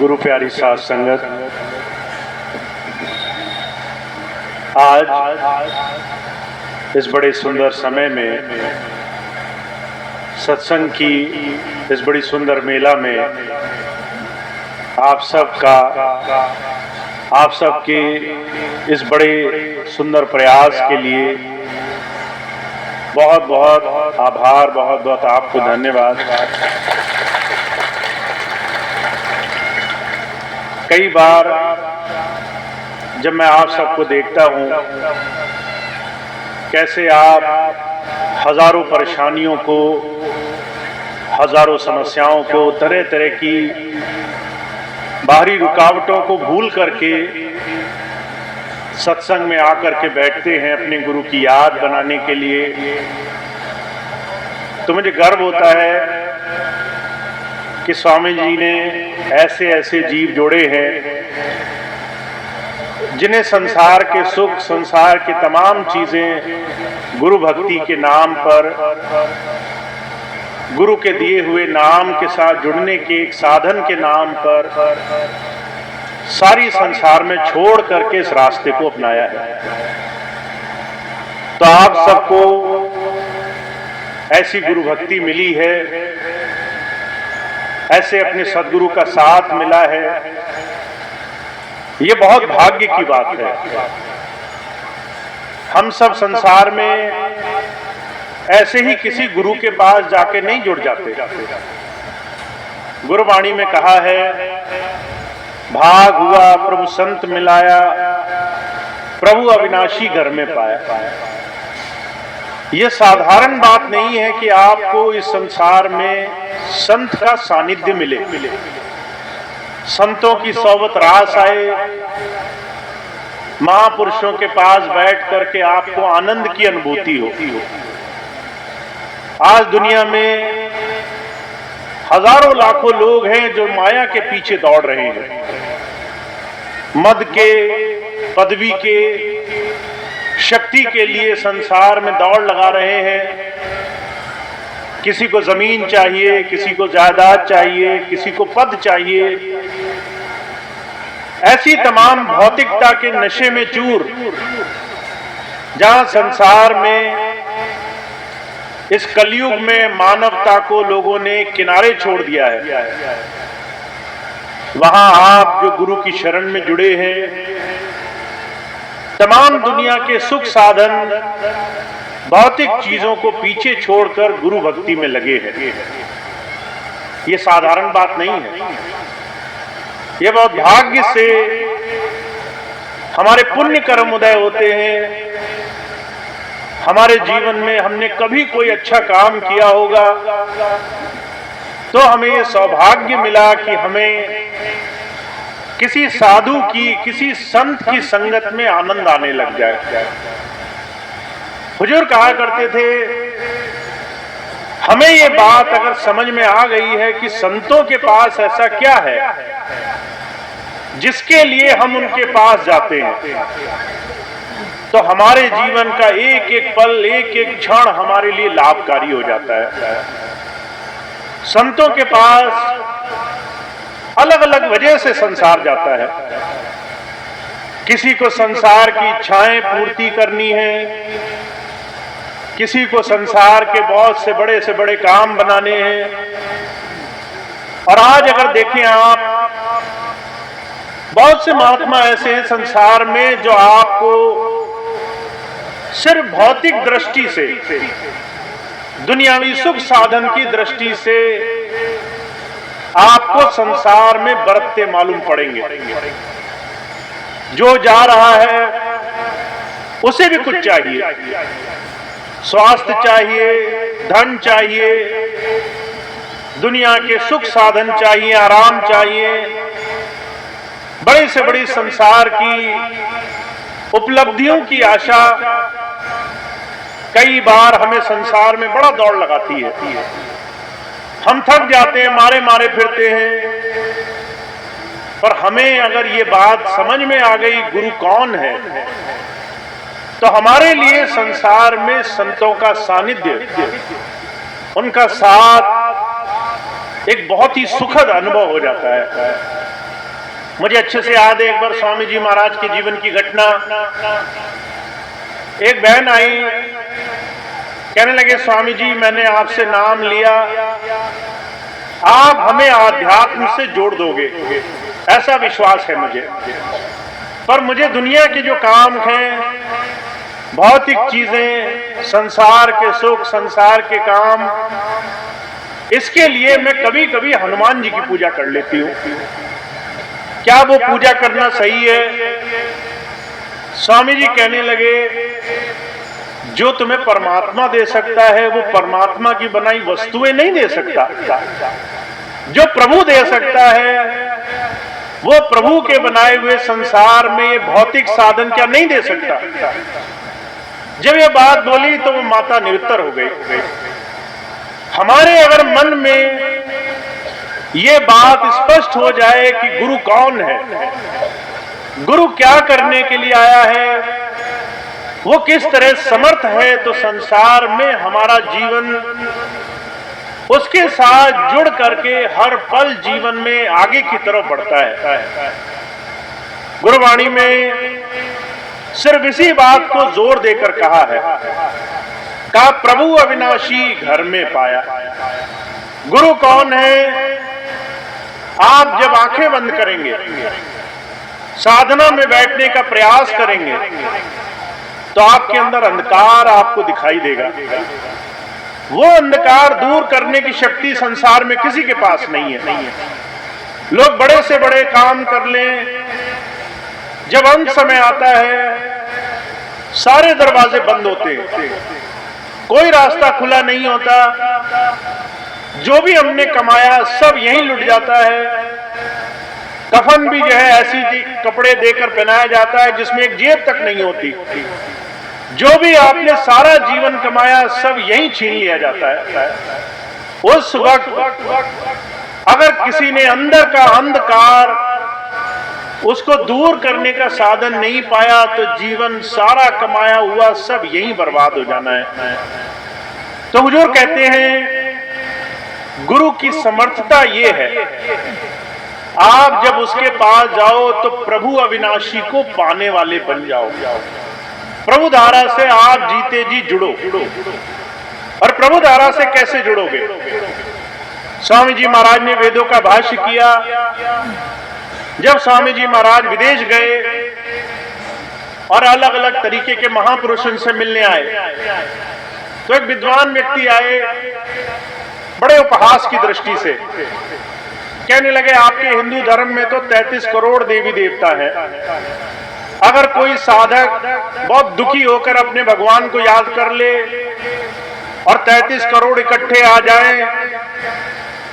गुरु प्यारी साध संगत, आज इस बड़े सुंदर समय में सत्संग की इस बड़ी सुंदर मेला में आप सबके इस बड़े सुंदर प्रयास के लिए बहुत बहुत आभार, बहुत बहुत आपको धन्यवाद। कई बार जब मैं आप सबको देखता हूँ कैसे आप हजारों परेशानियों को, हजारों समस्याओं को, तरह तरह की बाहरी रुकावटों को भूल करके सत्संग में आकर के बैठते हैं अपने गुरु की याद बनाने के लिए, तो मुझे गर्व होता है कि स्वामी जी ने ऐसे ऐसे जीव जोड़े हैं जिन्हें संसार के सुख, संसार की तमाम चीजें गुरु भक्ति के नाम पर, गुरु के दिए हुए नाम के साथ जुड़ने के एक साधन के नाम पर सारी संसार में छोड़ करके इस रास्ते को अपनाया है। तो आप सबको ऐसी गुरु भक्ति मिली है, ऐसे अपने सदगुरु का साथ मिला है, ये बहुत भाग्य की बात है। हम सब संसार में ऐसे ही किसी गुरु के पास जाके नहीं जुड़ जाते। गुरुवाणी में कहा है, भाग हुआ प्रभु संत मिलाया, प्रभु अविनाशी घर में पाया। यह साधारण बात नहीं है कि आपको इस संसार में संत का सानिध्य मिले, संतों की सोबत रास आए, महापुरुषों के पास बैठ करके आपको आनंद की अनुभूति हो। आज दुनिया में हजारों लाखों लोग हैं जो माया के पीछे दौड़ रहे हैं, मद के, पदवी के, शक्ति के लिए संसार में दौड़ लगा रहे हैं। किसी को जमीन चाहिए, किसी को जायदाद चाहिए, किसी को पद चाहिए। ऐसी तमाम भौतिकता के नशे में चूर, जहां संसार में इस कलयुग में मानवता को लोगों ने किनारे छोड़ दिया है, वहां आप जो गुरु की शरण में जुड़े हैं, तमाम दुनिया के सुख साधन, भौतिक चीजों को पीछे छोड़कर गुरु भक्ति में लगे हैं। ये साधारण बात नहीं है। ये बहुत भाग्य से हमारे पुण्य कर्म उदय होते हैं। हमारे जीवन में हमने कभी कोई अच्छा काम किया होगा तो हमें ये सौभाग्य मिला कि हमें किसी साधु की, किसी संत की संगत में आनंद आने लग जाए। हुजूर कहा करते थे, हमें ये बात अगर समझ में आ गई है कि संतों के पास ऐसा क्या है जिसके लिए हम उनके पास जाते हैं, तो हमारे जीवन का एक एक पल, एक एक क्षण हमारे लिए लाभकारी हो जाता है। संतों के पास अलग अलग वजह से संसार जाता है। किसी को संसार की इच्छाएं पूर्ति करनी है, किसी को संसार के बहुत से बड़े काम बनाने हैं। और आज अगर देखें आप, बहुत से महात्मा ऐसे हैं संसार में जो आपको सिर्फ भौतिक दृष्टि से, दुनियावी सुख साधन की दृष्टि से आपको संसार में बरतते मालूम पड़ेंगे। जो जा रहा है उसे भी कुछ चाहिए, स्वास्थ्य चाहिए, धन चाहिए, दुनिया के सुख साधन चाहिए, आराम चाहिए, बड़े से बड़ी संसार की उपलब्धियों की आशा कई बार हमें संसार में बड़ा दौड़ लगाती है। हम थक जाते हैं, मारे मारे फिरते हैं। पर हमें अगर ये बात समझ में आ गई गुरु कौन है, तो हमारे लिए संसार में संतों का सानिध्य, उनका साथ एक बहुत ही सुखद अनुभव हो जाता है। मुझे अच्छे से याद है, एक बार स्वामी जी महाराज के जीवन की घटना। एक बहन आई, कहने लगे स्वामी जी मैंने आपसे नाम लिया, आप हमें आध्यात्म से जोड़ दोगे, ऐसा विश्वास है मुझे। पर मुझे दुनिया के जो काम हैं, भौतिक चीजें, संसार के सुख, संसार के काम, इसके लिए मैं कभी कभी हनुमान जी की पूजा कर लेती हूँ। क्या वो पूजा करना सही है? स्वामी जी कहने लगे, जो तुम्हें परमात्मा दे सकता है वो परमात्मा की बनाई वस्तुएं नहीं दे सकता। जो प्रभु दे सकता है वो प्रभु के बनाए हुए संसार में ये भौतिक साधन क्या नहीं दे सकता। जब ये बात बोली तो वो माता निरुत्तर हो गई। हमारे अगर मन में ये बात स्पष्ट हो जाए कि गुरु कौन है, गुरु क्या करने के लिए आया है, वो किस तरह समर्थ है, तो संसार में हमारा जीवन उसके साथ जुड़ करके हर पल जीवन में आगे की तरफ बढ़ता है। गुरुवाणी में सिर्फ इसी बात को जोर देकर कहा है, कहा प्रभु अविनाशी घर में पाया। गुरु कौन है? आप जब आंखें बंद करेंगे, साधना में बैठने का प्रयास करेंगे, तो आपके अंदर अंधकार आपको दिखाई देगा। वो अंधकार दूर करने की शक्ति संसार में किसी के पास नहीं है। लोग बड़े से बड़े काम कर लें, जब अंत समय आता है सारे दरवाजे बंद होते हैं, कोई रास्ता खुला नहीं होता। जो भी हमने कमाया सब यहीं लुट जाता है। कफन भी जो है ऐसी कपड़े देकर पहनाया जाता है जिसमें एक जेब तक नहीं होती। जो भी आपने सारा जीवन कमाया सब यहीं छीन लिया जाता है। उस वक्त अगर किसी ने अंदर का अंधकार उसको दूर करने का साधन नहीं पाया तो जीवन सारा कमाया हुआ सब यहीं बर्बाद हो जाना है। तो हुजूर कहते हैं गुरु की समर्थता ये है, आप जब उसके पास जाओ तो प्रभु अविनाशी को पाने वाले बन जाओ। प्रभु धारा से आप जीते जी जुड़ो। और प्रभु धारा से कैसे जुड़ोगे? स्वामी जी महाराज ने वेदों का भाष्य किया। जब स्वामी जी महाराज विदेश गए और अलग अलग तरीके के महापुरुषों से मिलने आए, तो एक विद्वान व्यक्ति आए, बड़े उपहास की दृष्टि से कहने लगे, आपके हिंदू धर्म में तो 33 करोड़ देवी देवता है। अगर कोई साधक बहुत दुखी होकर अपने भगवान को याद कर ले और 33 करोड़ इकट्ठे आ जाएं,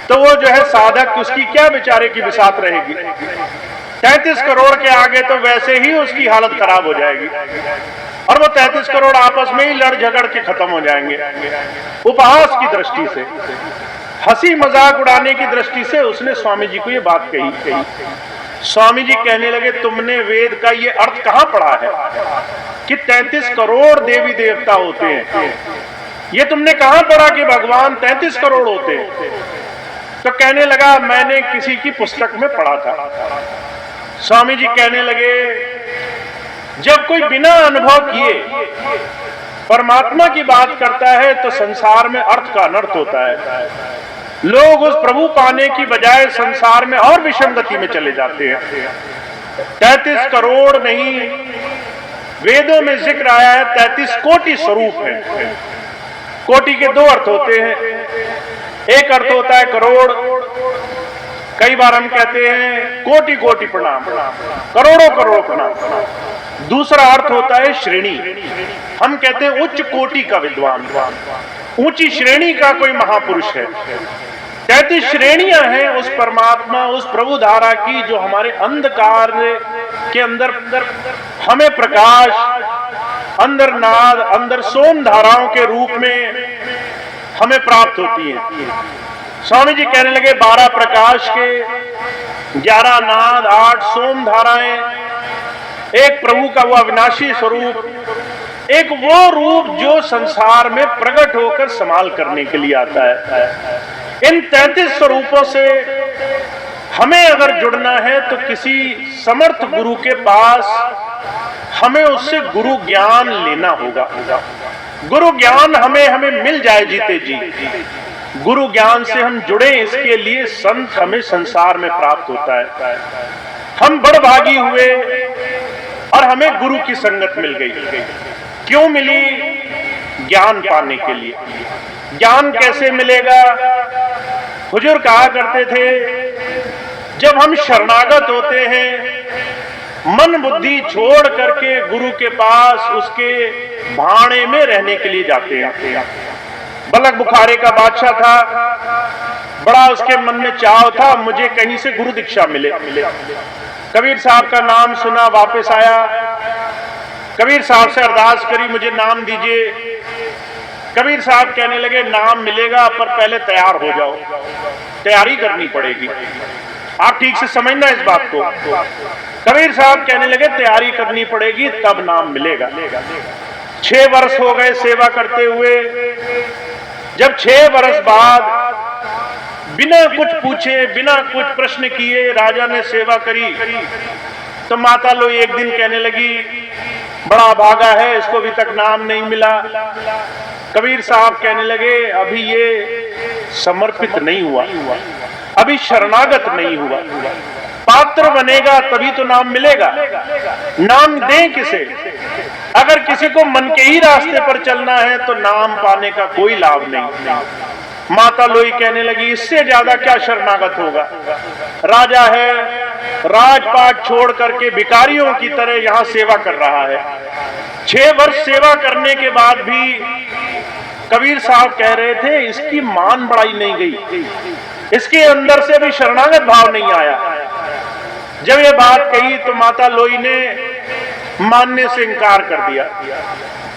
तो वो जो है साधक, उसकी क्या बेचारे की बिसात रहेगी। 33 करोड़ के आगे तो वैसे ही उसकी हालत खराब हो जाएगी और वो 33 करोड़ आपस में ही लड़ झगड़ के खत्म हो जाएंगे। उपहास की दृष्टि से, हंसी मजाक उड़ाने की दृष्टि से उसने स्वामी जी को ये बात कही। स्वामी जी कहने लगे, तुमने वेद का ये अर्थ कहां पढ़ा है कि 33 करोड़ देवी देवता होते हैं? ये तुमने कहां पढ़ा कि भगवान 33 करोड़ होते हैं? तो कहने लगा, मैंने किसी की पुस्तक में पढ़ा था। स्वामी जी कहने लगे, जब कोई बिना अनुभव किए परमात्मा की बात करता है तो संसार में अर्थ का अनर्थ होता है। लोग उस प्रभु पाने की बजाय संसार में और विषम गति में चले जाते हैं। 33 करोड़ नहीं, वेदों में जिक्र आया है 33 कोटि स्वरूप है। कोटि के दो अर्थ होते हैं। एक अर्थ होता है करोड़, कई बार हम कहते हैं कोटि कोटि प्रणाम, करोड़ों करोड़ प्रणाम। दूसरा अर्थ होता है श्रेणी, हम कहते हैं उच्च कोटि का विद्वान, ऊंची श्रेणी का कोई महापुरुष है। 33 श्रेणियां हैं उस परमात्मा, उस प्रभु धारा की, जो हमारे अंधकार के अंदर हमें प्रकाश, अंदर नाद, अंदर सोम धाराओं के रूप में हमें प्राप्त होती है। स्वामी जी कहने लगे, 12 प्रकाश के, 11 नाद, 8 सोम धाराएं, एक प्रभु का वो अविनाशी स्वरूप, एक वो रूप जो संसार में प्रकट होकर संभाल करने के लिए आता है। इन 33 स्वरूपों से हमें अगर जुड़ना है तो किसी समर्थ गुरु के पास हमें उससे गुरु ज्ञान लेना होगा। गुरु ज्ञान हमें मिल जाए जीते जी, गुरु ज्ञान से हम जुड़े, इसके लिए संत हमें संसार में प्राप्त होता है। हम बड़भागी हुए और हमें गुरु की संगत मिल गई। क्यों मिली? ज्ञान पाने के लिए। ज्ञान कैसे मिलेगा? हुजूर कहा करते थे, जब हम शरणागत होते हैं, मन बुद्धि छोड़ करके गुरु के पास उसके भाणे में रहने के लिए जाते हैं। बलक बुखारे का बादशाह था, बड़ा उसके मन में चाव था, मुझे कहीं से गुरु दीक्षा मिले। कबीर साहब का नाम सुना, वापस आया, कबीर साहब से अरदास करी, मुझे नाम दीजिए। कबीर साहब कहने लगे, नाम मिलेगा पर पहले तैयार हो जाओ, तैयारी करनी पड़ेगी। आप ठीक से समझना इस बात को। कबीर साहब कहने लगे, तैयारी करनी पड़ेगी तब नाम मिलेगा। 6 वर्ष हो गए सेवा करते हुए। जब 6 वर्ष बाद बिना कुछ पूछे, बिना कुछ प्रश्न किए राजा ने सेवा करी, तो माता लोई एक दिन कहने लगी, बड़ा भागा है, इसको अभी तक नाम नहीं मिला। कबीर साहब कहने लगे, अभी ये समर्पित नहीं हुआ, अभी शरणागत नहीं हुआ, पात्र बनेगा तभी तो नाम मिलेगा। नाम दें किसे? अगर किसी को मन के ही रास्ते पर चलना है तो नाम पाने का कोई लाभ नहीं। माता लोई कहने लगी, इससे ज्यादा क्या शरणागत होगा? राजा है, राजपाट छोड़ करके भिखारियों की तरह यहां सेवा कर रहा है। 6 वर्ष सेवा करने के बाद भी कबीर साहब कह रहे थे, इसकी मान बढ़ाई नहीं गई, इसके अंदर से भी शरणागत भाव नहीं आया। जब ये बात कही तो माता लोई ने मानने से इनकार कर दिया।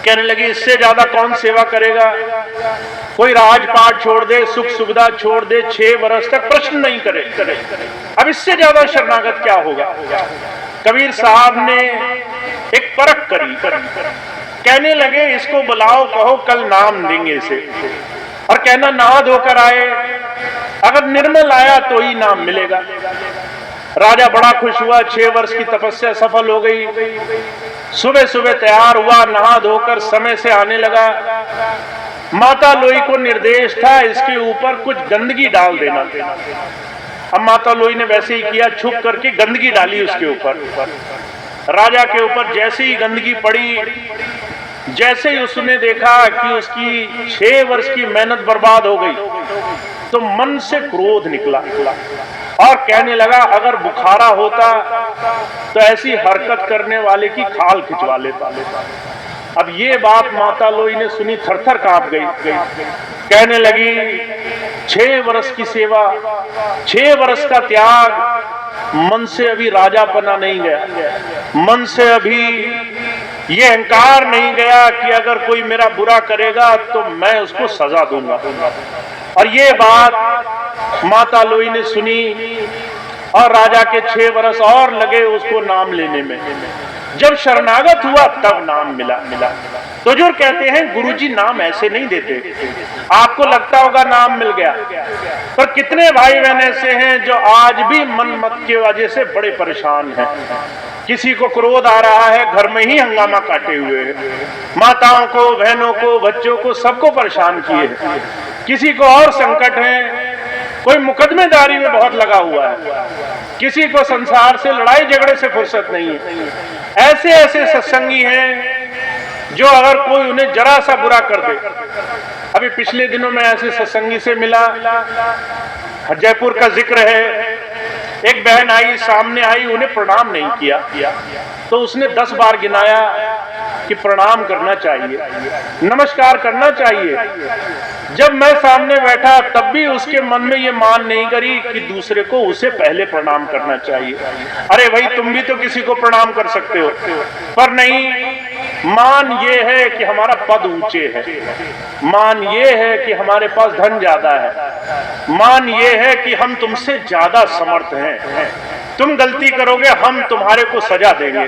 कहने लगी, इससे ज्यादा कौन सेवा करेगा? कोई राजपाट छोड़ दे, सुख सुविधा छोड़ दे, 6 वर्ष तक प्रश्न नहीं करे, अब इससे ज्यादा शरणागत क्या होगा? कबीर साहब ने एक परख करी, कहने लगे, इसको बुलाओ, कहो कल नाम देंगे इसे, और कहना नहा धोकर आए, अगर निर्मल आया तो ही नाम मिलेगा। राजा बड़ा खुश हुआ, 6 वर्ष की तपस्या सफल हो गई। सुबह सुबह तैयार हुआ, नहा धोकर समय से आने लगा। माता लोई को निर्देश था, इसके ऊपर कुछ गंदगी डाल देना। अब माता लोई ने वैसे ही किया, छुप करके गंदगी डाली उसके ऊपर। राजा के ऊपर जैसे ही गंदगी पड़ी, जैसे ही उसने देखा कि उसकी 6 वर्ष की मेहनत बर्बाद हो गई, तो मन से क्रोध निकला और कहने लगा, अगर बुखारा होता तो ऐसी हरकत करने वाले की खाल खिंचवा लेता। अब ये बात माता लोई ने सुनी, थरथर कांप गई। कहने लगी, 6 वर्ष की सेवा, 6 वर्ष का त्याग, मन से अभी राजापना नहीं गया, मन से अभी ये अहंकार नहीं गया कि अगर कोई मेरा बुरा करेगा तो मैं उसको सजा दूंगा। और ये बात माता लोई ने सुनी और राजा के 6 वर्ष और लगे उसको नाम लेने में। जब शरणागत हुआ तब नाम मिला। तो जो कहते हैं, गुरुजी नाम ऐसे नहीं देते। आपको लगता होगा नाम मिल गया, पर कितने भाई बहन ऐसे हैं जो आज भी मन मत की वजह से बड़े परेशान हैं। किसी को क्रोध आ रहा है, घर में ही हंगामा काटे हुए है, माताओं को, बहनों को, बच्चों को, सबको परेशान किए। किसी को और संकट है, कोई मुकदमेदारी में बहुत लगा हुआ है, किसी को संसार से लड़ाई झगड़े से फुर्सत नहीं है। ऐसे ऐसे सत्संगी हैं जो अगर कोई उन्हें जरा सा बुरा कर दे। अभी पिछले दिनों में ऐसे सत्संगी से मिला, जयपुर का जिक्र है। एक बहन आई, सामने आई, उन्हें प्रणाम नहीं किया, तो उसने 10 बार गिनाया कि प्रणाम करना चाहिए, नमस्कार करना चाहिए। जब मैं सामने बैठा तब भी उसके मन में ये मान नहीं करी कि दूसरे को उसे पहले प्रणाम करना चाहिए। अरे भाई, तुम भी तो किसी को प्रणाम कर सकते हो, पर नहीं। मान ये है कि हमारा पद ऊंचे है, मान ये है कि हमारे पास धन ज्यादा है, मान ये है कि हम तुमसे ज्यादा समर्थ हैं। तुम गलती करोगे हम तुम्हारे को सजा देंगे,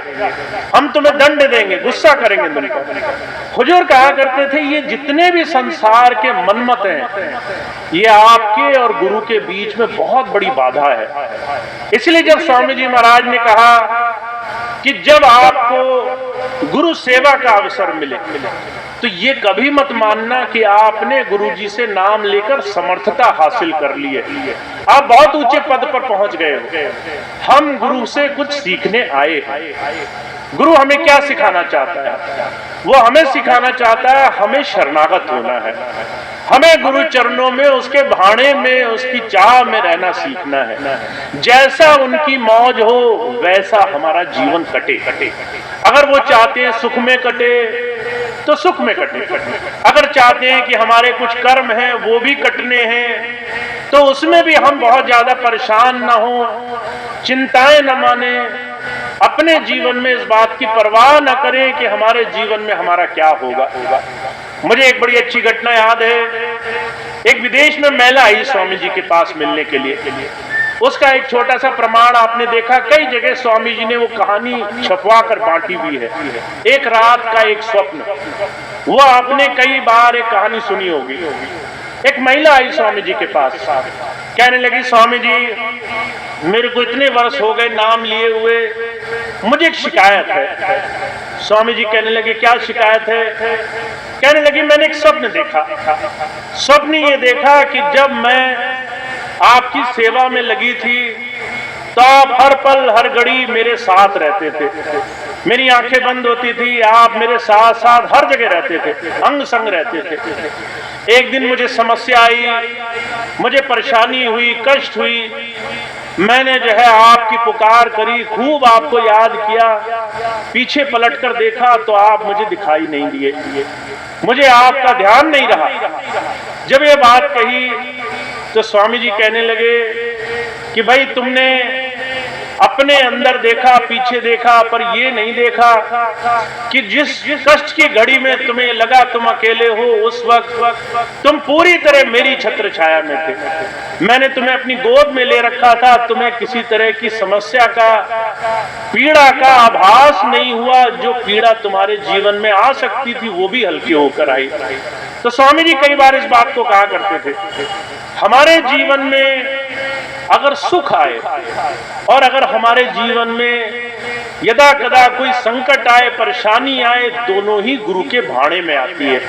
हम तुम्हें दंड देंगे, गुस्सा करेंगे तुम पर। हुजूर कहा करते थे ये जितने भी संसार के मनमत हैं ये आपके और गुरु के बीच में बहुत बड़ी बाधा है। इसलिए जब स्वामी जी महाराज ने कहा कि जब आपको गुरु सेवा का अवसर मिले तो ये कभी मत मानना कि आपने गुरुजी से नाम लेकर समर्थता हासिल कर ली है, आप बहुत ऊंचे पद पर पहुंच गए हो। हम गुरु से कुछ सीखने आए हैं। गुरु हमें क्या सिखाना चाहता है? वो हमें सिखाना चाहता है हमें शरणागत होना है, हमें गुरु चरणों में, उसके भाणे में, उसकी चाह में रहना सीखना है। जैसा उनकी मौज हो वैसा हमारा जीवन कटे। अगर वो चाहते हैं सुख में कटे तो सुख में कटे, अगर चाहते हैं कि हमारे कुछ कर्म हैं वो भी कटने हैं तो उसमें भी हम बहुत ज्यादा परेशान ना हो, चिंताएं न माने, अपने जीवन में इस बात की परवाह न करें कि हमारे जीवन में हमारा क्या होगा। मुझे एक बड़ी अच्छी घटना याद है। एक विदेश में महिला आई स्वामी जी के पास मिलने के लिए। उसका एक छोटा सा प्रमाण आपने देखा, कई जगह स्वामी जी ने वो कहानी छपवा कर बांटी हुई है। एक रात का एक स्वप्न, वो आपने कई बार एक कहानी सुनी होगी। एक महिला आई स्वामी जी के पास, कहने लगी स्वामी जी मेरे को इतने वर्ष हो गए नाम लिए हुए, मुझे एक शिकायत है। स्वामी जी कहने लगे क्या शिकायत है? कहने लगी मैंने एक स्वप्न देखा। स्वप्न ये देखा कि जब मैं आपकी सेवा में लगी थी तो आप हर पल हर घड़ी मेरे साथ रहते थे, मेरी आंखें बंद होती थी, आप मेरे साथ साथ हर जगह रहते थे, अंग संग रहते थे। एक दिन मुझे समस्या आई, मुझे परेशानी हुई, कष्ट हुई, मैंने जो है आपकी पुकार करी, खूब आपको याद किया, पीछे पलटकर देखा तो आप मुझे दिखाई नहीं दिए, मुझे आपका ध्यान नहीं रहा। जब ये बात कही तो स्वामी जी कहने लगे कि भाई तुमने अपने अंदर देखा, पीछे देखा, पर ये नहीं देखा कि जिस कष्ट की घड़ी में तुम्हें लगा तुम अकेले हो, उस वक्त तुम पूरी तरह मेरी छत्र छाया में थे। मैंने तुम्हें अपनी गोद में ले रखा था, तुम्हें किसी तरह की समस्या का, पीड़ा का आभास नहीं हुआ। जो पीड़ा तुम्हारे जीवन में आ सकती थी वो भी हल्की होकर आई। तो स्वामी जी कई बार इस बात को कहा करते थे, हमारे जीवन में अगर सुख आए और अगर हमारे जीवन में यदा कदा कोई संकट आए, परेशानी आए, दोनों ही गुरु के भाणे में आती है,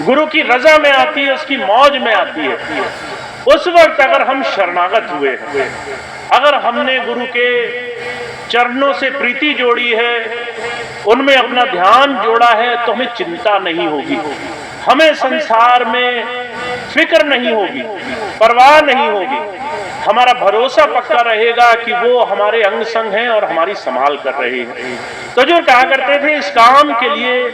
गुरु की रजा में आती है, उसकी मौज में आती है। उस वक्त अगर हम शरणागत हुए हैं, अगर हमने गुरु के चरणों से प्रीति जोड़ी है, उनमें अपना ध्यान जोड़ा है, तो हमें चिंता नहीं होगी, हमें संसार में फिक्र नहीं होगी, परवाह नहीं होगी। हमारा भरोसा पक्का रहेगा कि वो हमारे अंग संग हैं और हमारी संभाल कर रहे हैं। तो जो कहा करते थे इस काम के लिए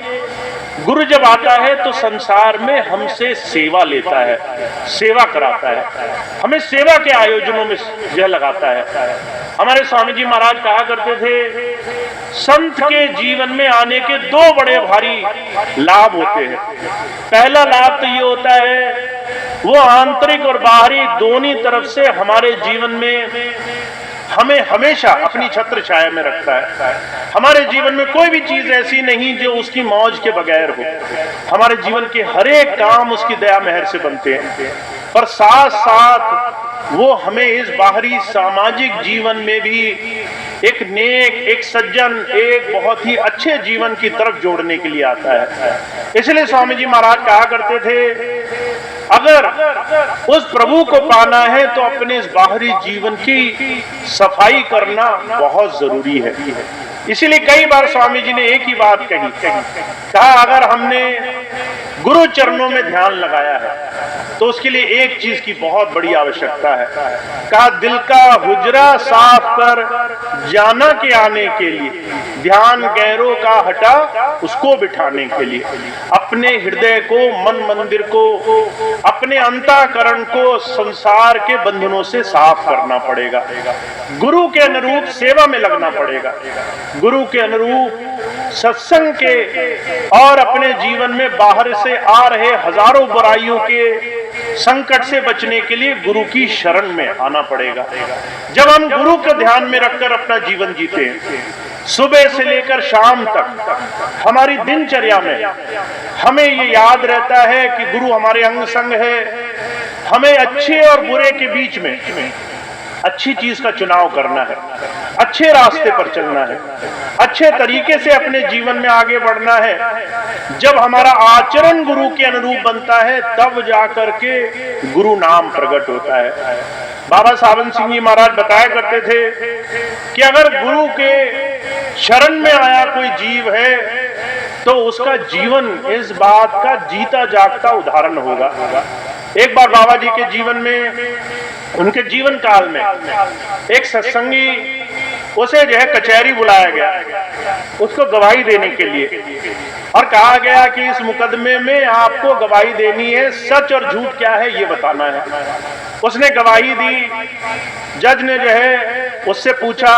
गुरु जब आता है तो संसार में हमसे सेवा लेता है, सेवा कराता है, हमें सेवा के आयोजनों में यह लगाता है। हमारे स्वामी जी महाराज कहा करते थे संत के जीवन में आने के दो बड़े भारी लाभ होते हैं। पहला लाभ तो ये होता है वो आंतरिक और बाहरी दोनों तरफ से हमारे जीवन में हमें हमेशा अपनी छत्र छाया में रखता है। हमारे जीवन में कोई भी चीज ऐसी नहीं जो उसकी मौज के बगैर हो। हमारे जीवन के हर एक काम उसकी दया मेहर से बनते हैं, पर साथ साथ वो हमें इस बाहरी सामाजिक जीवन में भी एक नेक, एक सज्जन, एक बहुत ही अच्छे जीवन की तरफ जोड़ने के लिए आता है। इसलिए स्वामी जी महाराज कहा करते थे अगर उस प्रभु को पाना है तो अपने इस बाहरी जीवन की सफाई करना बहुत जरूरी है। इसीलिए कई बार स्वामी जी ने एक ही बात कहा अगर हमने गुरु चरणों में ध्यान लगाया है तो उसके लिए एक चीज की बहुत बड़ी आवश्यकता है। कहा दिल का हुजरा साफ कर जाना के आने के लिए, ध्यान गैरों का हटा उसको बिठाने के लिए, अपने हृदय को, मन मंदिर को, अपने अंतःकरण को संसार के बंधनों से साफ करना पड़ेगा। गुरु के अनुरूप सेवा में लगना पड़ेगा, गुरु के अनुरूप सत्संग के और अपने जीवन में बाहर से आ रहे हजारों बुराइयों के संकट से बचने के लिए गुरु की शरण में आना पड़ेगा। जब हम गुरु को ध्यान में रखकर अपना जीवन जीते हैं, सुबह से लेकर शाम तक हमारी दिनचर्या में हमें ये याद रहता है कि गुरु हमारे अंग संग है, हमें अच्छे और बुरे के बीच में अच्छी चीज का चुनाव करना है, अच्छे रास्ते पर चलना है, अच्छे तरीके से अपने जीवन में आगे बढ़ना है। जब हमारा आचरण गुरु के अनुरूप बनता है, तब जाकर के गुरु नाम प्रकट होता है। बाबा सावन सिंह जी महाराज बताया करते थे कि अगर गुरु के शरण में आया कोई जीव है तो उसका जीवन इस बात का जीता जागता उदाहरण होगा। एक बार बाबा जी के जीवन में, उनके जीवन काल में एक सत्संगी, उसे जो है कचहरी बुलाया गया उसको गवाही देने के लिए, और कहा गया कि इस मुकदमे में आपको गवाही देनी है, सच और झूठ क्या है ये बताना है। उसने गवाही दी। जज ने जो है उससे पूछा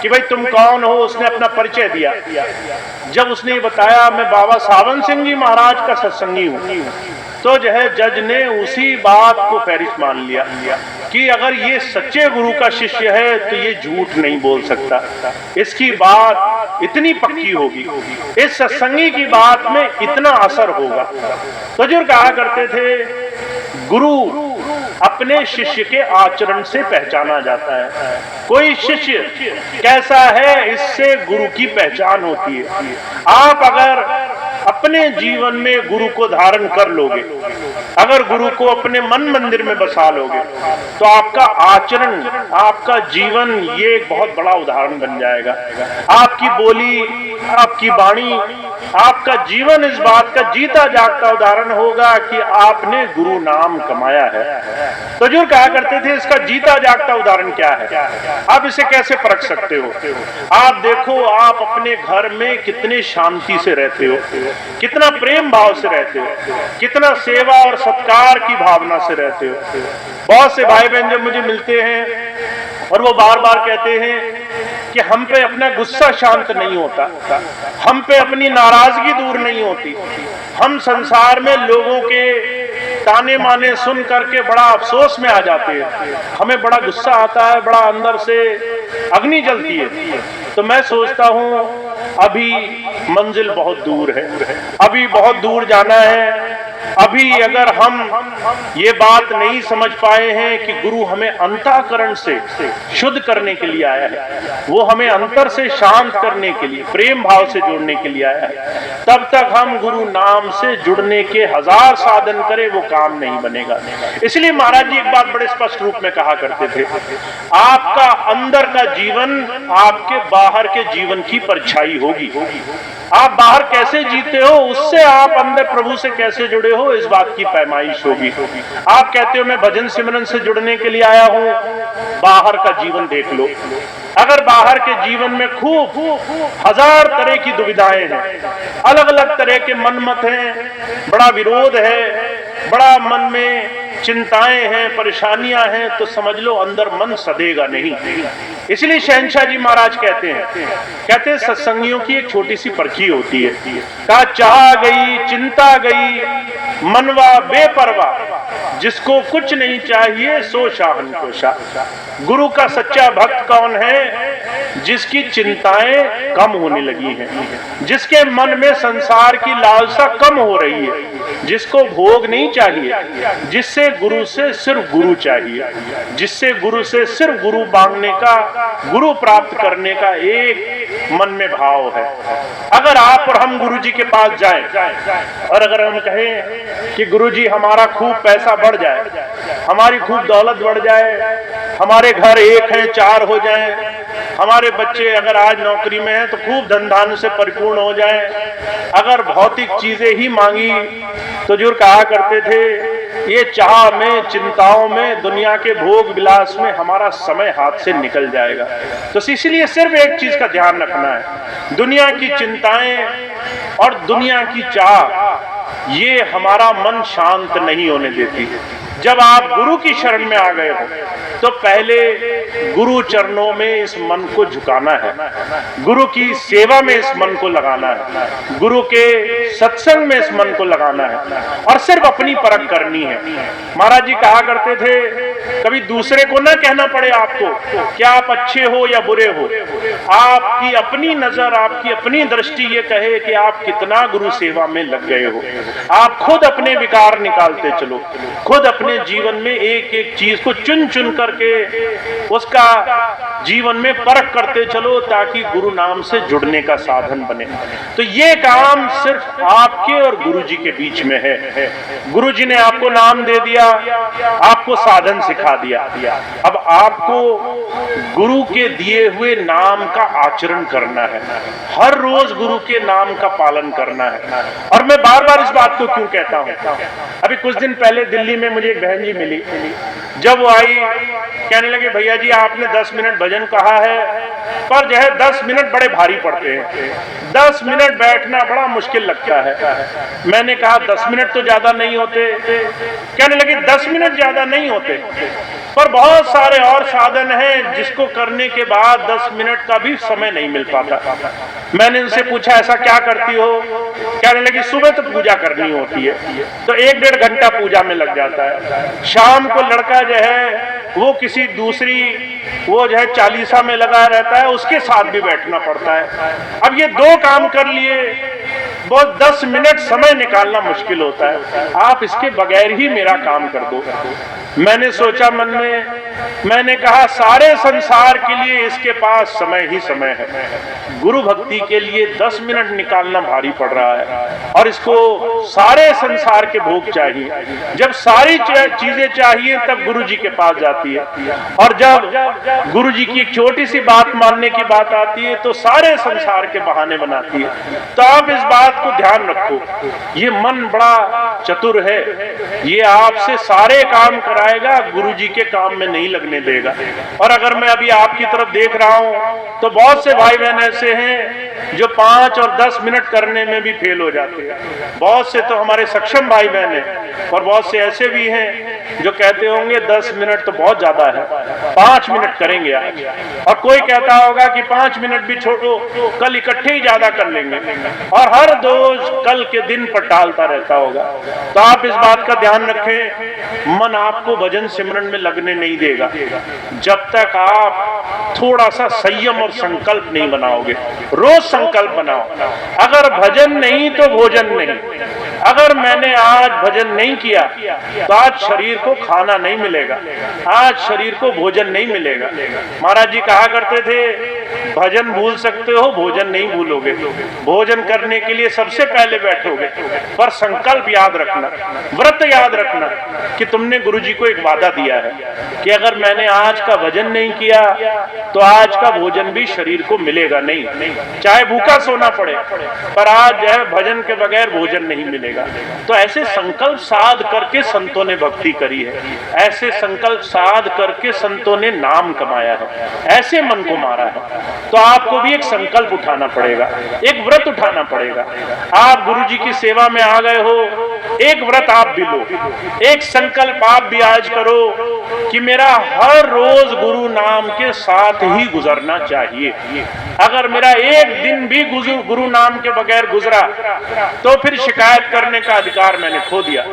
कि भाई तुम कौन हो, उसने अपना परिचय दिया। जब उसने बताया मैं बाबा सावन सिंह जी महाराज का सत्संगी हूँ, तो जो है जज ने उसी बात को फहरिस्त मान लिया कि अगर ये सच्चे गुरु का शिष्य है तो ये झूठ नहीं बोल सकता, इसकी बात इतनी पक्की होगी, इस सत्संगी की बात में इतना असर होगा। तो जो कहा करते थे गुरु अपने शिष्य के आचरण से पहचाना जाता है। कोई शिष्य कैसा है, इससे गुरु की पहचान होती है। आप अगर अपने जीवन में गुरु को धारण कर लोगे, अगर गुरु को अपने मन मंदिर में बसा लोगे, तो आपका आचरण, आपका जीवन ये एक बहुत बड़ा उदाहरण बन जाएगा। आपकी बोली, आपकी वाणी, आपका जीवन इस बात का जीता जागता उदाहरण होगा कि आपने गुरु नाम कमाया है। तो जो कहा करते थे इसका जीता जागता उदाहरण क्या है, आप इसे कैसे परख सकते हो? आप देखो, आप अपने घर में कितने शांति से रहते हो, कितना प्रेम भाव से रहते हो, कितना सेवा और सत्कार की भावना से रहते हो। बहुत से भाई बहन जब मुझे मिलते हैं और वो बार बार कहते हैं कि हम पे अपना गुस्सा शांत नहीं होता, हम पे अपनी नाराजगी दूर नहीं होती, हम संसार में लोगों के ताने माने सुन करके बड़ा अफसोस में आ जाते हैं, हमें बड़ा गुस्सा आता है, बड़ा अंदर से अग्नि जलती है। तो मैं सोचता हूं अभी मंजिल बहुत दूर है, अभी बहुत दूर जाना है। अभी अगर हम ये बात नहीं समझ पाए हैं कि गुरु हमें अंतःकरण से शुद्ध करने के लिए आया है, वो हमें अंतर से शांत करने के लिए, प्रेम भाव से जोड़ने के लिए आया है, तब तक हम गुरु नाम से जुड़ने के हजार साधन करें वो काम नहीं बनेगा। इसलिए महाराज जी एक बात बड़े स्पष्ट रूप में कहा करते थे, आपका अंदर का जीवन आपके बाहर के जीवन की परछाई होगी। आप बाहर कैसे जीते हो, उससे आप अंदर प्रभु से कैसे जुड़े हो, इस बात की पैमाइश होगी। आप कहते हो मैं भजन सिमरन से जुड़ने के लिए आया हूं, बाहर का जीवन देख लो। अगर बाहर के जीवन में खूब हजार तरह की दुविधाएं हैं, अलग अलग तरह के मनमत हैं, बड़ा विरोध है, बड़ा मन में चिंताएं हैं, परेशानियां हैं, तो समझ लो अंदर मन सदेगा नहीं। इसलिए शहंशाह जी महाराज कहते हैं सत्संगियों की एक छोटी सी परखी होती है, कहा चाह गई चिंता गई मनवा बेपरवा, जिसको कुछ नहीं चाहिए सो शाहन को शाह। गुरु का सच्चा भक्त कौन है? जिसकी चिंताएं कम होने लगी हैं, जिसके मन में संसार की लालसा कम हो रही है, जिसको भोग नहीं चाहिए, जिससे गुरु से सिर्फ गुरु चाहिए, जिससे गुरु से सिर्फ गुरु मांगने का, गुरु प्राप्त करने का एक मन में भाव है। अगर आप और हम गुरु जी के पास जाएं और अगर हम कहें कि गुरु जी हमारा खूब पैसा बढ़ जाए, हमारी खूब दौलत बढ़ जाए, हमारे घर एक हैं चार हो जाएं, हमारे बच्चे अगर आज नौकरी में हैं तो खूब धन धान्य से परिपूर्ण हो जाएं, अगर भौतिक चीजें ही मांगी तो जो कहा करते थे ये चाह में, चिंताओं में, दुनिया के भोग विलास में हमारा समय हाथ से निकल जाएगा। तो इसलिए सिर्फ एक चीज का ध्यान रखना है, दुनिया की चिंताएं और दुनिया की चाह ये हमारा मन शांत नहीं होने देती। जब आप गुरु की शरण में आ गए हो तो पहले गुरु चरणों में इस मन को झुकाना है, गुरु की सेवा में इस मन को लगाना है, गुरु के सत्संग में इस मन को लगाना है और सिर्फ अपनी परख करनी है। महाराज जी कहा करते थे कभी दूसरे को ना कहना पड़े आपको क्या आप अच्छे हो या बुरे हो, आपकी अपनी नजर, आपकी अपनी दृष्टि ये कहे कि आप कितना गुरु सेवा में लग गए हो। आप खुद अपने विकार निकालते चलो, खुद अपने जीवन में एक एक चीज को चुन चुन करके उसका जीवन में परख करते चलो ताकि गुरु नाम से जुड़ने का साधन बने। तो ये काम सिर्फ आपके और गुरु जी के बीच में है। गुरु जी ने आपको नाम दे दिया, आपको साधन सिखा दिया, अब आपको गुरु के दिए हुए नाम का आचरण करना है, हर रोज गुरु के नाम का पालन करना है। और मैं बार बार इस बात को क्यों कहता हूं, अभी कुछ दिन पहले दिल्ली में मुझे एक बहन जी मिली, जब वो आई कहने लगे भैया जी आपने 10 मिनट भजन कहा है पर जो है 10 मिनट बड़े भारी पड़ते हैं, 10 मिनट बैठना बड़ा मुश्किल लगता है। मैंने कहा 10 मिनट तो ज्यादा नहीं होते। कहने लगे 10 मिनट ज्यादा नहीं होते पर बहुत सारे और साधन हैं जिसको करने के बाद 10 मिनट का भी समय नहीं मिल पाता। मैंने उनसे पूछा ऐसा क्या करती हो? कहने लगी सुबह तो पूजा करनी होती है तो 1-1.5 घंटा पूजा में लग जाता है, शाम को लड़का जो है वो किसी दूसरी वो जो है चालीसा में लगा रहता है, उसके साथ भी बैठना पड़ता है। अब ये 2 काम कर लिए बहुत 10 मिनट समय निकालना मुश्किल होता है, आप इसके बगैर ही मेरा काम कर दो। मैंने सोचा मन में, मैंने कहा सारे संसार के लिए इसके पास समय ही समय है, गुरु भक्ति के लिए 10 मिनट निकालना भारी पड़ रहा है और इसको सारे संसार के भोग चाहिए। जब सारी चीजें चाहिए तब गुरु जी के पास जाती है और जब गुरु जी की एक छोटी सी बात मानने की बात आती है तो सारे संसार के बहाने बनाती है। तो आप इस बात को ध्यान रखो, ये मन बड़ा चतुर है, ये आपसे सारे काम कराएगा, गुरु जी के काम में नहीं लगने देगा। और अगर मैं अभी आपकी तरफ देख रहा हूं तो बहुत से भाई बहन ऐसे हैं जो 5 और 10 मिनट करने में भी फेल हो जाते हैं। बहुत से तो हमारे सक्षम भाई बहन हैं और बहुत से ऐसे भी हैं जो कहते होंगे 10 मिनट तो बहुत ज्यादा है, 5 मिनट करेंगे आज। और कोई कहता होगा कि 5 मिनट भी छोड़ो, कल इकट्ठे ही ज्यादा कर लेंगे और हर रोज कल के दिन पर टालता रहता होगा। तो आप इस बात का ध्यान रखें, मन आपको भजन सिमरन में लगने नहीं देगा जब तक आप थोड़ा सा संयम और संकल्प नहीं बनाओगे। रोज संकल्प बनाओ, अगर भजन नहीं तो भोजन नहीं। अगर मैंने आज भजन नहीं किया तो आज शरीर को खाना नहीं मिलेगा, आज शरीर को भोजन नहीं मिलेगा। महाराज जी कहा करते थे भजन भूल सकते हो, भोजन नहीं भूलोगे। भोजन करने के लिए सबसे पहले बैठोगे पर संकल्प याद रखना, व्रत याद रखना कि तुमने गुरु जी को एक वादा दिया है कि अगर मैंने आज का भजन नहीं किया तो आज का भोजन भी शरीर को मिलेगा नहीं, चाहे भूखा सोना पड़े पर आज जो है भजन के बगैर भोजन नहीं मिलेगा। तो ऐसे संकल्प साध करके संतों ने भक्ति करी है, ऐसे संकल्प साध करके संतों ने नाम कमाया है, ऐसे मन को मारा है। तो आपको भी एक संकल्प उठाना पड़ेगा, एक व्रत उठाना पड़ेगा। आप गुरु जी की सेवा में आ गए हो, एक व्रत आप भी लो, एक संकल्प आप भी आज करो कि मेरा हर रोज गुरु नाम के साथ ही गुजरना चाहिए। अगर मेरा एक दिन भी गुरु नाम के बगैर गुजरा तो फिर शिकायत करने का अधिकार मैंने खो दिया।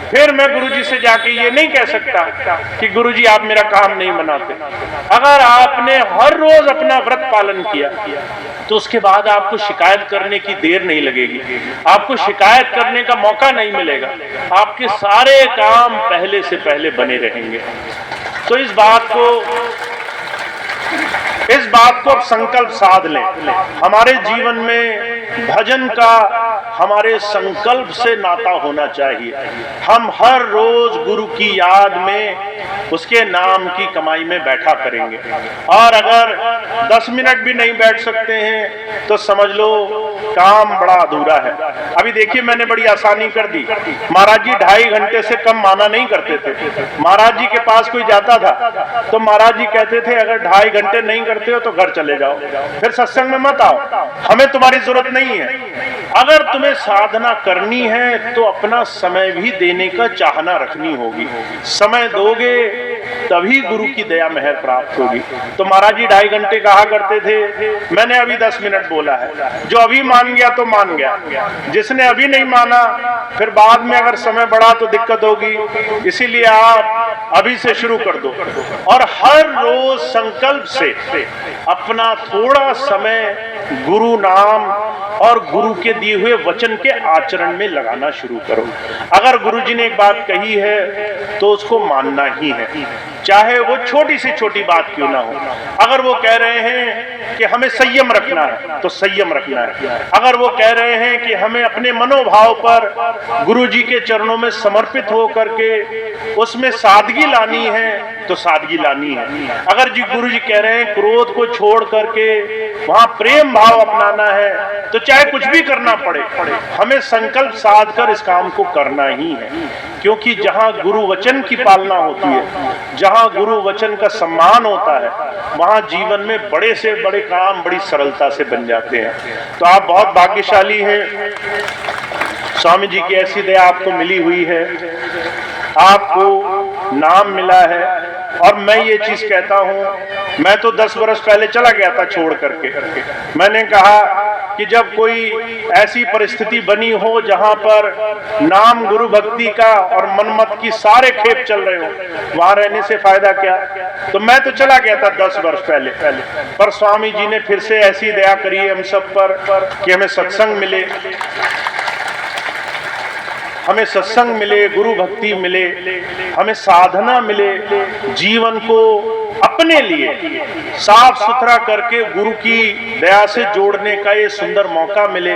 फिर मैं गुरु जी से जाके ये नहीं कह सकता कि गुरु जी आप मेरा काम नहीं बनाते। अगर आपने हर रोज अपना व्रत पालन किया तो उसके बाद आपको शिकायत करने की देर नहीं लगेगी, आपको शिकायत करने का मौका नहीं मिलेगा, आपके सारे काम पहले से पहले बने रहेंगे। तो इस बात को अब संकल्प साध लें। हमारे जीवन में भजन का हमारे संकल्प से नाता होना चाहिए। हम हर रोज गुरु की याद में उसके नाम की कमाई में बैठा करेंगे और अगर 10 मिनट भी नहीं बैठ सकते हैं तो समझ लो काम बड़ा अधूरा है। अभी देखिए मैंने बड़ी आसानी कर दी। महाराज जी 2.5 घंटे से कम माना नहीं करते थे। महाराज जी के पास कोई जाता था तो महाराज जी कहते थे अगर 2.5 घंटे नहीं करते हो तो घर चले जाओ, फिर सत्संग में मत आओ, हमें तुम्हारी जरूरत नहीं है। अगर तुम्हें साधना करनी है तो अपना समय भी देने का चाहना रखनी होगी। समय दोगे तभी गुरु की दया मेहर प्राप्त होगी। तो महाराज जी 2.5 घंटे कहा करते थे, मैंने अभी 10 मिनट बोला है। जो अभी मान गया तो मान गया, जिसने अभी नहीं माना फिर बाद में अगर समय बढ़ा तो दिक्कत होगी। इसीलिए आप अभी से शुरू कर दो और हर रोज संकल्प से अपना थोड़ा समय गुरु नाम और गुरु के दिए हुए वचन के आचरण में लगाना शुरू करो। अगर गुरु जी ने एक बात कही है तो उसको मानना ही है, चाहे वो छोटी से छोटी बात क्यों ना हो। अगर वो कह रहे हैं कि हमें संयम रखना है तो संयम रखना है। अगर वो कह रहे हैं कि हमें अपने मनोभाव पर गुरु जी के चरणों में समर्पित हो करके उसमें सादगी लानी है तो सादगी लानी है। अगर जी गुरु जी कह रहे हैं क्रोध को छोड़ करके वहां प्रेम भाव अपनाना है तो चाहे कुछ भी करना पड़े, हमें संकल्प साध कर इस काम को करना ही है। क्योंकि जहां गुरु वचन की पालना होती है, जहां गुरु वचन का सम्मान होता है, वहां जीवन में बड़े से बड़े काम बड़ी सरलता से बन जाते हैं। तो आप बहुत भाग्यशाली हैं, स्वामी जी की ऐसी दया आपको मिली हुई है, आपको नाम मिला है। और मैं ये चीज कहता हूं, मैं तो 10 वर्ष पहले चला गया था छोड़ करके। मैंने कहा कि जब कोई ऐसी परिस्थिति बनी हो जहां पर नाम गुरु भक्ति का और मनमत की सारे खेप चल रहे हो, वहां रहने से फायदा क्या। तो मैं तो चला गया था 10 वर्ष पहले, पर स्वामी जी ने फिर से ऐसी दया करी है हम सब पर कि हमें सत्संग मिले, हमें सत्संग मिले, गुरु भक्ति मिले, हमें साधना मिले, जीवन को अपने लिए साफ सुथरा करके गुरु की दया से जोड़ने का ये सुंदर मौका मिले।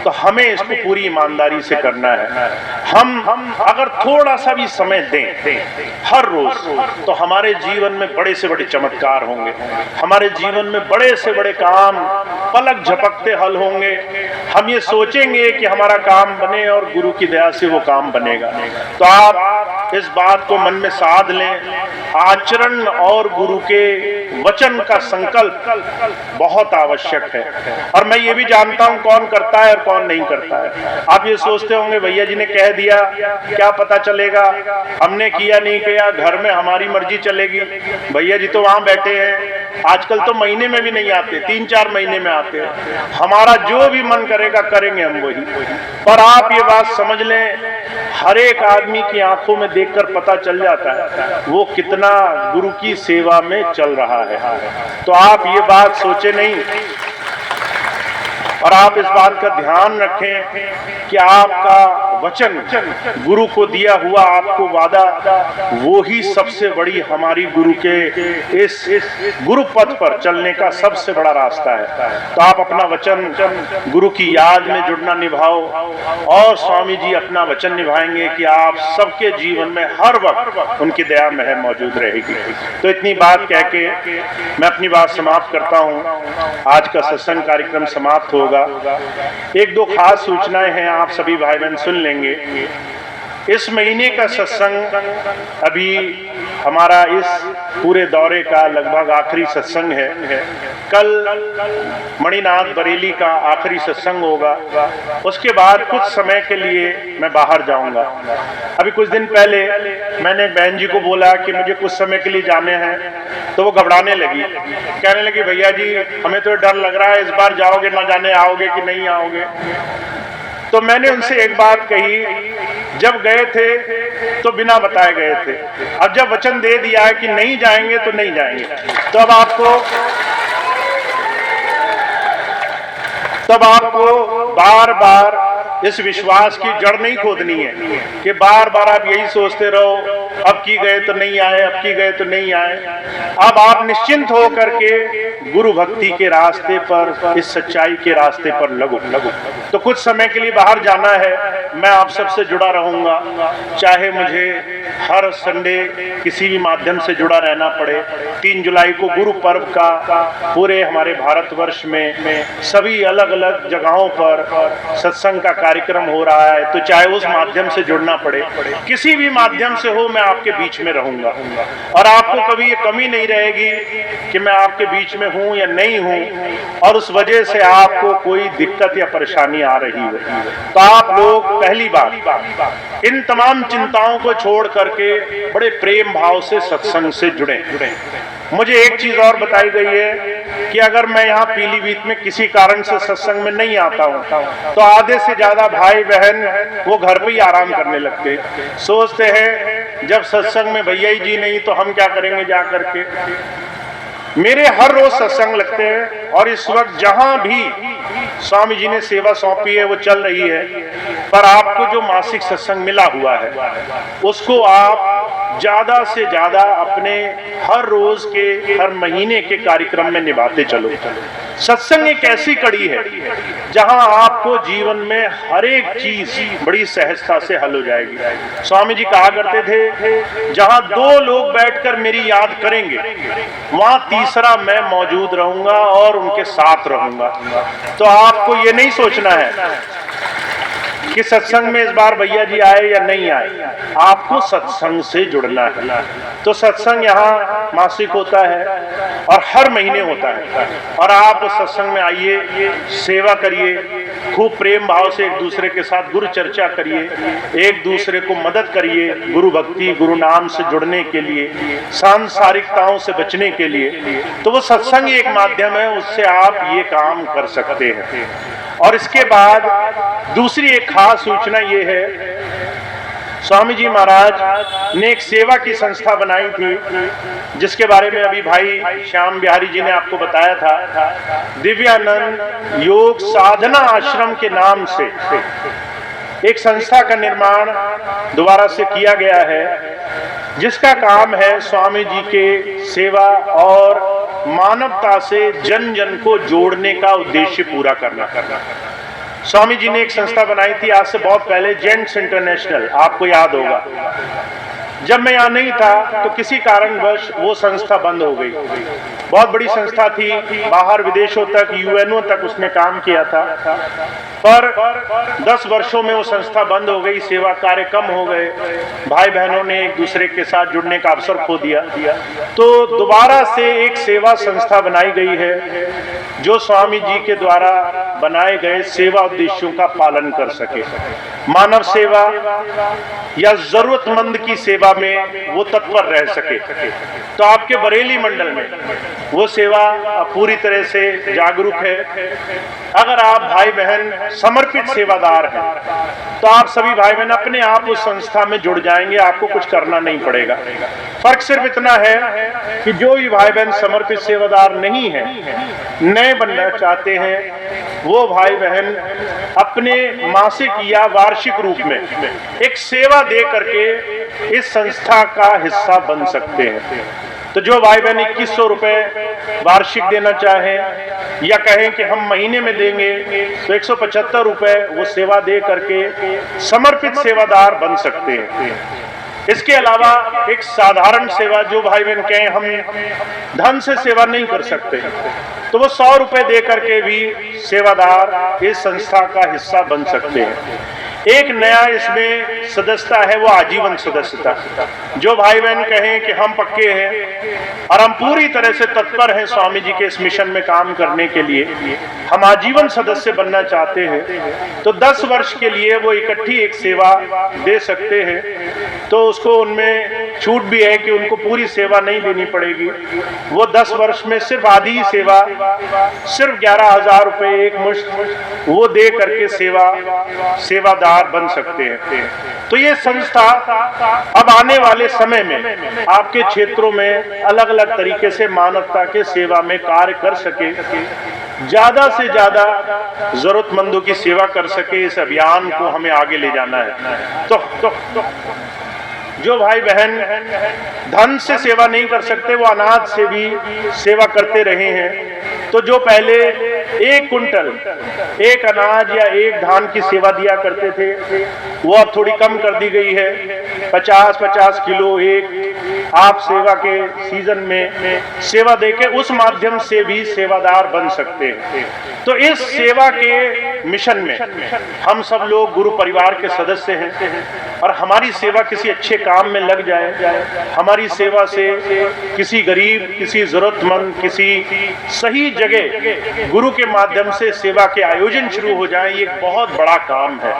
तो हमें इसको पूरी ईमानदारी से करना है। हम अगर थोड़ा सा भी समय दें हर रोज, तो हमारे जीवन में बड़े से बड़े चमत्कार होंगे, हमारे जीवन में बड़े से बड़े काम पलक झपकते हल होंगे। हम ये सोचेंगे कि हमारा काम बने और गुरु की दया से वो काम बनेगा। तो आप इस बात को मन में साध लें, आचरण और गुरु के वचन का संकल्प बहुत आवश्यक है। और मैं ये भी जानता हूं कौन करता है और कौन नहीं करता है। आप ये सोचते होंगे भैया जी ने कह दिया, क्या पता चलेगा, हमने किया नहीं किया, घर में हमारी मर्जी चलेगी। भैया जी तो वहां बैठे हैं, आजकल तो महीने में भी नहीं आते, 3-4 महीने में आते हैं। हमारा जो भी मन करेगा करेंगे हम वही। पर आप ये बात समझ लें, हर एक आदमी की आंखों में देखकर पता चल जाता है वो कितना गुरु की सेवा में चल रहा है। तो आप ये बात सोचे नहीं, और आप इस बात का ध्यान रखें कि आपका वचन, गुरु को दिया हुआ आपको वादा, वो ही सबसे बड़ी हमारी गुरु के इस गुरु पथ पर चलने का सबसे बड़ा रास्ता है। तो आप अपना वचन गुरु की याद में जुड़ना निभाओ, और स्वामी जी अपना वचन निभाएंगे कि आप सबके जीवन में हर वक्त उनकी दया मेहर मौजूद रहेगी। तो इतनी बात कह के मैं अपनी बात समाप्त करता हूँ। आज का सत्संग कार्यक्रम समाप्त होगा। 1-2 खास सूचनाएं हैं, आप सभी भाई बहन सुन लेंगे। इस महीने का सत्संग अभी हमारा इस पूरे दौरे का लगभग आखिरी सत्संग है। कल मणिनाथ बरेली का आखिरी सत्संग होगा। उसके बाद कुछ समय के लिए मैं बाहर जाऊंगा। अभी कुछ दिन पहले मैंने बहन जी को बोला कि मुझे कुछ समय के लिए जाने हैं, तो वो घबराने लगी, कहने लगी भैया जी हमें तो डर लग रहा है, इस बार जाओगे ना जाने आओगे कि नहीं आओगे। तो मैंने उनसे एक बात कही, जब गए थे तो बिना बताए गए थे, अब जब वचन दे दिया है कि नहीं जाएंगे तो नहीं जाएंगे। तो अब आपको बार बार इस विश्वास की जड़ नहीं खोदनी है कि बार बार आप यही सोचते रहो अब की गए तो नहीं आए, अब की गए तो नहीं आए। अब आप निश्चिंत हो करके गुरु भक्ति के रास्ते पर, इस सच्चाई के रास्ते पर लगो। तो कुछ समय के लिए बाहर जाना है, मैं आप सबसे जुड़ा रहूंगा, चाहे मुझे हर संडे किसी भी माध्यम से जुड़ा रहना पड़े। 3 जुलाई को गुरु पर्व का पूरे हमारे भारतवर्ष में सभी अलग अलग जगहों पर सत्संग का कार्यक्रम हो रहा है, तो चाहे उस माध्यम से जुड़ना पड़े, किसी भी माध्यम से हो, मैं आपके बीच में रहूंगा और आपको कभी ये कमी नहीं रहेगी कि मैं आपके बीच में हूं या नहीं हूं और उस वजह से आपको कोई दिक्कत या परेशानी आ रही है। तो आप लोग पहली बार इन तमाम चिंताओं को छोड़ करके बड़े प्रेम भाव से सत्संग से जुड़े। मुझे एक चीज और बताई गई है कि अगर मैं यहाँ पीलीभीत में किसी कारण से सत्संग में नहीं आता हूँ तो आधे से ज्यादा भाई बहन वो घर पे ही आराम करने लगते, सोचते हैं जब सत्संग में भैया जी नहीं तो हम क्या करेंगे जा करके। मेरे हर रोज सत्संग लगते हैं और इस वक्त जहां भी स्वामी जी ने सेवा सौंपी है वो चल रही है, पर आपको जो मासिक सत्संग मिला हुआ है उसको आप ज्यादा से ज्यादा अपने हर रोज के हर महीने के कार्यक्रम में निभाते चलो। सत्संग एक ऐसी कड़ी है जहां आपको जीवन में हर एक चीज बड़ी सहजता से हल हो जाएगी। स्वामी जी कहा करते थे जहां दो लोग बैठकर मेरी याद करेंगे वहां तीसरा मैं मौजूद रहूंगा और उनके साथ रहूंगा। तो आपको ये नहीं सोचना है कि सत्संग में इस बार भैया जी आए या नहीं आए, आपको सत्संग से जुड़ना है। तो सत्संग यहाँ मासिक होता है और हर महीने होता है और आप सत्संग में आइए, सेवा करिए, खूब प्रेम भाव से एक दूसरे के साथ गुरु चर्चा करिए, एक दूसरे को मदद करिए गुरु भक्ति गुरु नाम से जुड़ने के लिए, सांसारिकताओं से बचने के लिए। तो वो सत्संग एक माध्यम है, उससे आप ये काम कर सकते हैं। और इसके बाद दूसरी एक खास सूचना ये है, स्वामी जी महाराज ने एक सेवा की संस्था बनाई थी जिसके बारे में अभी भाई श्याम बिहारी जी ने आपको बताया था। दिव्यानंद योग साधना आश्रम के नाम से एक संस्था का निर्माण दोबारा से किया गया है जिसका काम है स्वामी जी के सेवा और मानवता से जन जन को जोड़ने का उद्देश्य पूरा करना। स्वामी जी ने एक संस्था बनाई थी आज से बहुत पहले, जेंट्स इंटरनेशनल, आपको याद होगा। जब मैं यहाँ नहीं था तो किसी कारणवश वो संस्था बंद हो गई। बहुत बड़ी संस्था थी, बाहर विदेशों तक यूएनओ तक उसने काम किया था, पर 10 वर्षों में वो संस्था बंद हो गई, सेवा कार्य कम हो गए, भाई बहनों ने एक दूसरे के साथ जुड़ने का अवसर खो दिया। तो दोबारा से एक सेवा संस्था बनाई गई है जो स्वामी जी के द्वारा बनाए गए सेवा उद्देश्यों का पालन कर सके, मानव सेवा या जरूरतमंद की सेवा में वो तत्पर रह सके। तो आपके बरेली मंडल में वो सेवा पूरी तरह से जागरूक है। अगर आप भाई बहन समर्पित सेवादार हैं तो आप सभी भाई बहन अपने आप उस संस्था में जुड़ जाएंगे, आपको कुछ करना नहीं पड़ेगा। फर्क सिर्फ इतना है कि जो भी भाई बहन समर्पित सेवादार नहीं है, नए बनना चाहते हैं, वो भाई बहन अपने मासिक या वार्षिक रूप में एक सेवा दे करके इस संस्था का हिस्सा बन सकते हैं। तो जो भाई बहन 2100 रुपए वार्षिक देना चाहें या कहें कि हम महीने में देंगे तो 175 रुपए वो सेवा दे करके समर्पित सेवादार बन सकते हैं। इसके अलावा एक साधारण सेवा, जो भाई बहन कहें हम धन से सेवा नहीं कर सकते, तो वो 100 रुपए दे करके भी सेवादार इस संस्था का हिस्सा बन सकते हैं। एक नया इसमें सदस्यता है, वो आजीवन सदस्यता। जो भाई बहन कहें कि हम पक्के हैं और हम पूरी तरह से तत्पर हैं स्वामी जी के इस मिशन में काम करने के लिए, हम आजीवन सदस्य बनना चाहते हैं, तो 10 वर्ष के लिए वो इकट्ठी एक सेवा दे सकते हैं। तो उसको उनमें छूट भी है कि उनको पूरी सेवा नहीं देनी पड़ेगी। वो 10 वर्ष में सिर्फ आधी सेवा, सिर्फ 11,000 रुपए एक मुश्त वो दे करके सेवादार बन सकते हैं। तो ये संस्था अब आने वाले समय में आपके क्षेत्रों में अलग अलग तरीके से मानवता के सेवा में कार्य कर सके, ज्यादा से ज्यादा जरूरतमंदों की सेवा कर सके। इस अभियान को हमें आगे ले जाना है। तो जो भाई बहन धन से सेवा नहीं कर सकते, वो अनाज से भी सेवा करते रहे हैं। तो जो पहले 1 कुंटल एक अनाज या एक धान की सेवा दिया करते थे, वो अब थोड़ी कम कर दी गई है। 50-50 किलो एक आप सेवा के सीजन में सेवा देके उस माध्यम से भी सेवादार बन सकते हैं। तो इस सेवा के मिशन में हम सब लोग गुरु परिवार के सदस्य हैं और हमारी सेवा किसी अच्छे काम में लग जाए, हमारी सेवा से किसी गरीब, किसी जरूरतमंद, किसी सही जगह गुरु के माध्यम से सेवा के आयोजन शुरू हो जाए, ये एक बहुत बड़ा काम है।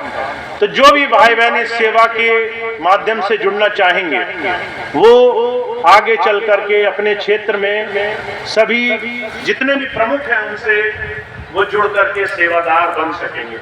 तो जो भी भाई बहन इस सेवा के माध्यम से जुड़ना चाहेंगे वो आगे चल करके अपने क्षेत्र में सभी जितने भी प्रमुख हैं उनसे वो जुड़ करके सेवादार बन सकेंगे।